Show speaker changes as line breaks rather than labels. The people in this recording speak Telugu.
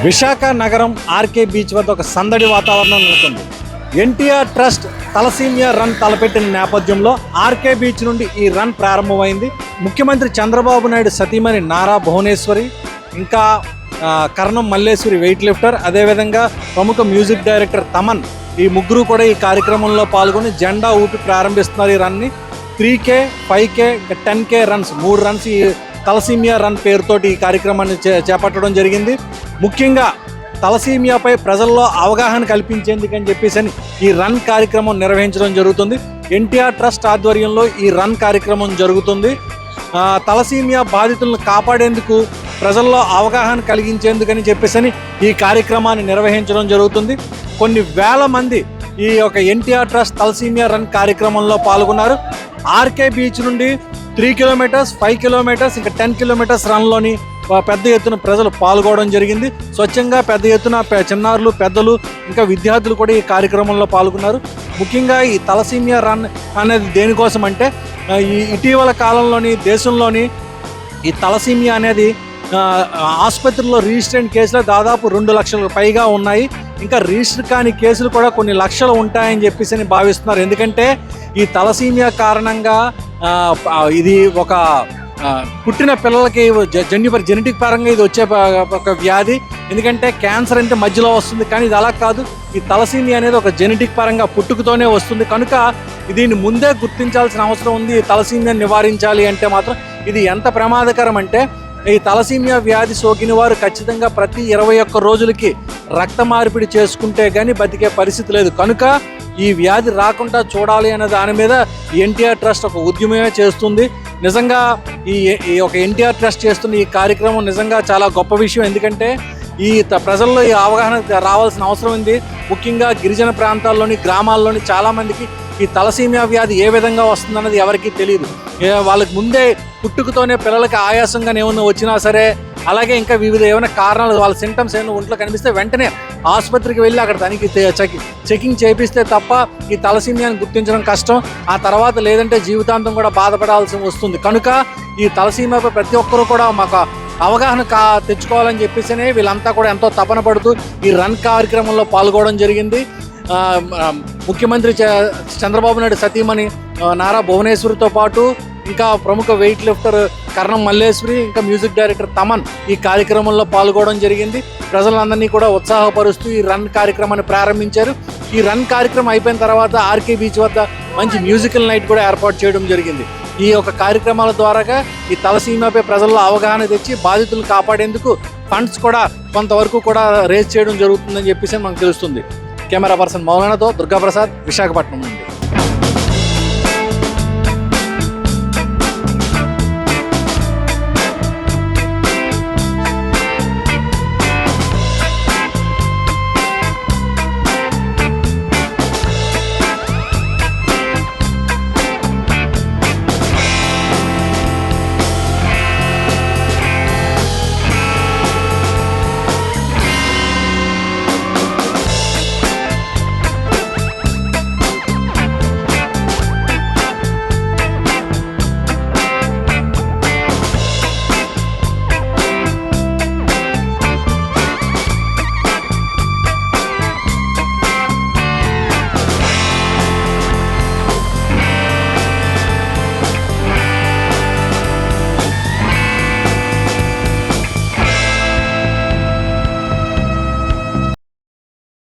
విశాఖ నగరం ఆర్కే బీచ్ వద్ద ఒక సందడి వాతావరణం నెలకొంది. ఎన్టీఆర్ ట్రస్ట్ తలసీమియా రన్ తలపెట్టిన నేపథ్యంలో ఆర్కే బీచ్ నుండి ఈ రన్ ప్రారంభమైంది. ముఖ్యమంత్రి చంద్రబాబు నాయుడు సతీమణి నారా భువనేశ్వరి, ఇంకా కర్ణం మల్లేశ్వరి వెయిట్ లిఫ్టర్, అదేవిధంగా ప్రముఖ మ్యూజిక్ డైరెక్టర్ తమన్, ఈ ముగ్గురు కూడా ఈ కార్యక్రమంలో పాల్గొని జెండా ఊపి ప్రారంభిస్తున్నారు. ఈ రన్ని 3K, 5K, 10K runs, 3 runs ఈ తలసీమియా రన్ పేరుతోటి ఈ కార్యక్రమాన్ని చేపట్టడం జరిగింది. ముఖ్యంగా తలసీమియాపై ప్రజల్లో అవగాహన కల్పించేందుకని చెప్పేసి ఈ రన్ కార్యక్రమం నిర్వహించడం జరుగుతుంది. ఎన్టీఆర్ ట్రస్ట్ ఆధ్వర్యంలో ఈ రన్ కార్యక్రమం జరుగుతుంది. తలసీమియా బాధితులను కాపాడేందుకు, ప్రజల్లో అవగాహన కలిగించేందుకని చెప్పేసి ఈ కార్యక్రమాన్ని నిర్వహించడం జరుగుతుంది. కొన్ని వేల మంది ఈ యొక్క ఎన్టీఆర్ ట్రస్ట్ తలసీమియా రన్ కార్యక్రమంలో పాల్గొన్నారు. ఆర్కే బీచ్ నుండి 3 కిలోమీటర్స్, 5 కిలోమీటర్స్, ఇంకా 10 కిలోమీటర్స్ రన్లోని పెద్ద ఎత్తున ప్రజలు పాల్గొనడం జరిగింది. స్వచ్ఛంగా పెద్ద ఎత్తున చిన్నారులు, పెద్దలు, ఇంకా విద్యార్థులు కూడా ఈ కార్యక్రమంలో పాల్గొన్నారు. ముఖ్యంగా ఈ తలసీమియా రన్ అనేది దేనికోసం అంటే, ఈ ఇటీవల కాలంలోని దేశంలోని ఈ తలసీమియా అనేది ఆసుపత్రిలో రిజిస్టర్ అయిన కేసులు దాదాపు 2 లక్షలకు పైగా ఉన్నాయి. ఇంకా రిజిస్టర్ కాని కేసులు కూడా కొన్ని లక్షలు ఉంటాయని చెప్పేసి భావిస్తున్నారు. ఎందుకంటే ఈ తలసీమియా కారణంగా ఇది ఒక పుట్టిన పిల్లలకి జెనెటిక్ పరంగా ఇది వచ్చే ఒక వ్యాధి. ఎందుకంటే క్యాన్సర్ అంటే మధ్యలో వస్తుంది, కానీ ఇది అలా కాదు. ఈ తలసీమియా అనేది ఒక జెనెటిక్ పరంగా పుట్టుకతోనే వస్తుంది. కనుక దీన్ని ముందే గుర్తించాల్సిన అవసరం ఉంది. ఈ తలసీమియా నివారించాలి అంటే మాత్రం ఇది ఎంత ప్రమాదకరం అంటే, ఈ తలసీమియా వ్యాధి సోకిన వారు ఖచ్చితంగా ప్రతి 21 రోజులకి రక్త మార్పిడి చేసుకుంటే కానీ బతికే పరిస్థితి లేదు. కనుక ఈ వ్యాధి రాకుండా చూడాలి అనే దాని మీద ఎన్టీఆర్ ట్రస్ట్ ఒక ఉద్యమమే చేస్తుంది. నిజంగా ఈ ఒక ఎన్టీఆర్ ట్రస్ట్ చేస్తున్న ఈ కార్యక్రమం నిజంగా చాలా గొప్ప విషయం. ఎందుకంటే ఈ ప్రజల్లో ఈ అవగాహన రావాల్సిన అవసరం ఉంది. ముఖ్యంగా గిరిజన ప్రాంతాల్లోని, గ్రామాల్లోని చాలామందికి ఈ తలసీమియా వ్యాధి ఏ విధంగా వస్తుందన్నది ఎవరికీ తెలియదు. వాళ్ళకి ముందే పుట్టుకతోనే పిల్లలకి ఆయాసంగా ఏమన్నా వచ్చినా సరే, అలాగే ఇంకా వివిధ ఏమైనా కారణాలు, వాళ్ళ సింటమ్స్ ఏమైనా ఒంట్లో కనిపిస్తే వెంటనే ఆసుపత్రికి వెళ్ళి అక్కడ తనకి చెకింగ్ చేపిస్తే తప్ప ఈ తలసీమియాని గుర్తించడం కష్టం. ఆ తర్వాత లేదంటే జీవితాంతం కూడా బాధపడాల్సి వస్తుంది. కనుక ఈ తలసీమియాపై ప్రతి ఒక్కరూ కూడా మాకు అవగాహన తెచ్చుకోవాలని చెప్పేసి వీళ్ళంతా కూడా ఎంతో తపన పడుతూ ఈ రన్ కార్యక్రమంలో పాల్గొనడం జరిగింది. ముఖ్యమంత్రి చంద్రబాబు నాయుడు సతీమణి నారా భువనేశ్వరితో పాటు ఇంకా ప్రముఖ వెయిట్ లిఫ్టర్ కర్ణం మల్లేశ్వరి, ఇంకా మ్యూజిక్ డైరెక్టర్ తమన్ ఈ కార్యక్రమంలో పాల్గొనడం జరిగింది. ప్రజలందరినీ కూడా ఉత్సాహపరుస్తూ ఈ రన్ కార్యక్రమాన్ని ప్రారంభించారు. ఈ రన్ కార్యక్రమం అయిపోయిన తర్వాత ఆర్కే బీచ్ వద్ద మంచి మ్యూజికల్ నైట్ కూడా ఏర్పాటు చేయడం జరిగింది. ఈ యొక్క కార్యక్రమాల ద్వారాగా ఈ తలసీమియాపై ప్రజల్లో అవగాహన తెచ్చి బాధితులను కాపాడేందుకు ఫండ్స్ కూడా కొంతవరకు కూడా రేజ్ చేయడం జరుగుతుందని చెప్పేసి మనకు తెలుస్తుంది. కెమెరా పర్సన్ మౌలానాతో దుర్గాప్రసాద్, విశాఖపట్నం నుండి.